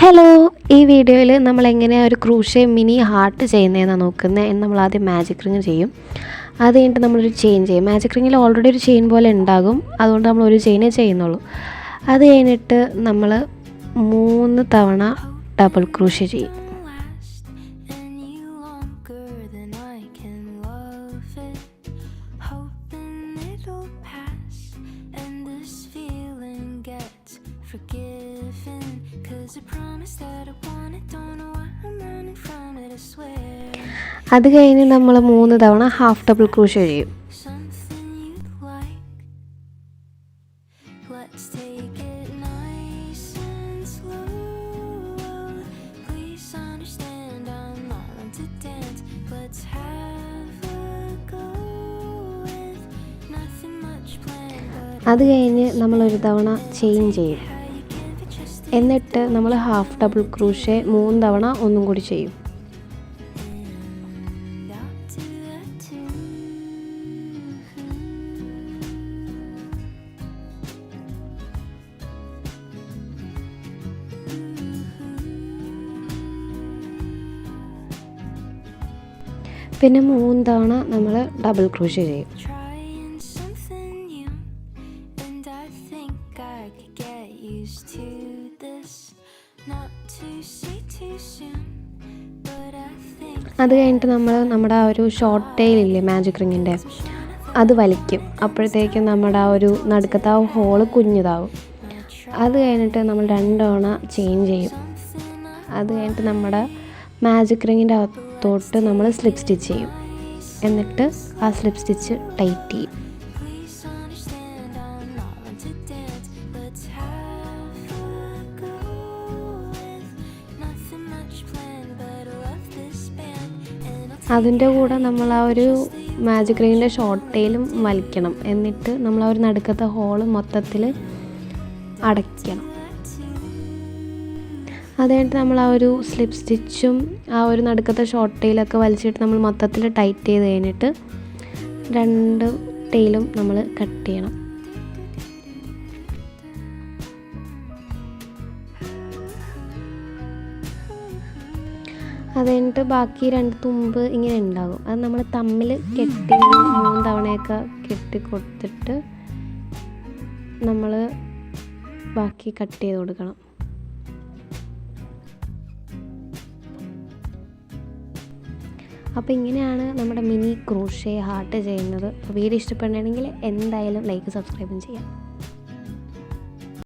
Hello, ഈ വീഡിയോയിൽ നമ്മൾ എങ്ങനെയാണ് ഒരു ക്രൂഷ്യ മിനി ഹാർട്ട് ചെയ്യുന്നതെന്നാണ് നോക്കുന്നത്. നമ്മൾ ആദ്യം മാജിക് റിങ് ചെയ്യും. അത് കഴിഞ്ഞിട്ട് നമ്മളൊരു ചെയിൻ ചെയ്യും. മാജിക് റിങ്ങിൽ ഓൾറെഡി ഒരു ചെയിൻ പോലെ ഉണ്ടാകും, അതുകൊണ്ട് നമ്മൾ ഒരു ചെയിനേ ചെയ്യുന്നുള്ളൂ. അത് കഴിഞ്ഞിട്ട് നമ്മൾ 3 തവണ ഡബിൾ ക്രൂഷ്യ ചെയ്യും. അത് കഴിഞ്ഞ് നമ്മൾ 3 തവണ ഹാഫ് ഡബിൾ ക്രൂഷ്യ ചെയ്യും. അത് കഴിഞ്ഞ് നമ്മളൊരു തവണ ചെയിൻ ചെയ്യും. എന്നിട്ട് നമ്മൾ ഹാഫ് ഡബിൾ ക്രൂഷ്യ 3 തവണ ഒന്നും കൂടി ചെയ്യും. പിന്നെ 3 തവണ നമ്മൾ ഡബിൾ ക്രൂഷ്യ ചെയ്യും. അത് കഴിഞ്ഞിട്ട് നമ്മൾ നമ്മുടെ ആ ഒരു ഷോർട്ട് ടെയിലില്ലേ മാജിക് റിങ്ങിൻ്റെ, അത് വലിക്കും. അപ്പോഴത്തേക്കും നമ്മുടെ ആ ഒരു നടുക്കത്തെ ആ ഹോള് കുഞ്ഞിതാവും. അത് കഴിഞ്ഞിട്ട് നമ്മൾ 2 തവണ ചെയിൻ ചെയ്യും. അത് കഴിഞ്ഞിട്ട് നമ്മുടെ മാജിക് റിങ്ങിൻ്റെ അകത്തോട്ട് നമ്മൾ സ്ലിപ്പ് സ്റ്റിച്ച് ചെയ്യും. എന്നിട്ട് ആ സ്ലിപ്പ് സ്റ്റിച്ച് ടൈറ്റ് ചെയ്യും. അതിൻ്റെ കൂടെ നമ്മൾ ആ ഒരു മാജിക് റിങ്ങിൻ്റെ ഷോർട്ട് ടെയിലും വലിക്കണം. എന്നിട്ട് നമ്മൾ ആ ഒരു നടുക്കത്തെ ഹോള് മൊത്തത്തിൽ അടയ്ക്കണം. അത് കഴിഞ്ഞിട്ട് നമ്മൾ ആ ഒരു സ്ലിപ്പ് സ്റ്റിച്ചും ആ ഒരു നടുക്കത്തെ ഷോർട്ട് ടെയിലൊക്കെ വലിച്ചിട്ട് നമ്മൾ മൊത്തത്തിൽ ടൈറ്റ് ചെയ്ത് കഴിഞ്ഞിട്ട് 2 ടെയിലും നമ്മൾ കട്ട് ചെയ്യണം. അത് കഴിഞ്ഞിട്ട് ബാക്കി 2 തുമ്പ് ഇങ്ങനെ ഉണ്ടാകും. അത് നമ്മൾ തമ്മിൽ കെട്ടി 3 തവണയൊക്കെ കെട്ടി കൊടുത്തിട്ട് നമ്മൾ ബാക്കി കട്ട് ചെയ്ത് കൊടുക്കണം. അപ്പോൾ ഇങ്ങനെയാണ് നമ്മുടെ മിനി ക്രൂഷ്യ ഹാർട്ട് ചെയ്യുന്നത്. അപ്പോൾ വീഡിയോ ഇഷ്ടപ്പെടുകയാണെങ്കിൽ എന്തായാലും ലൈക്ക് സബ്സ്ക്രൈബും ചെയ്യാം.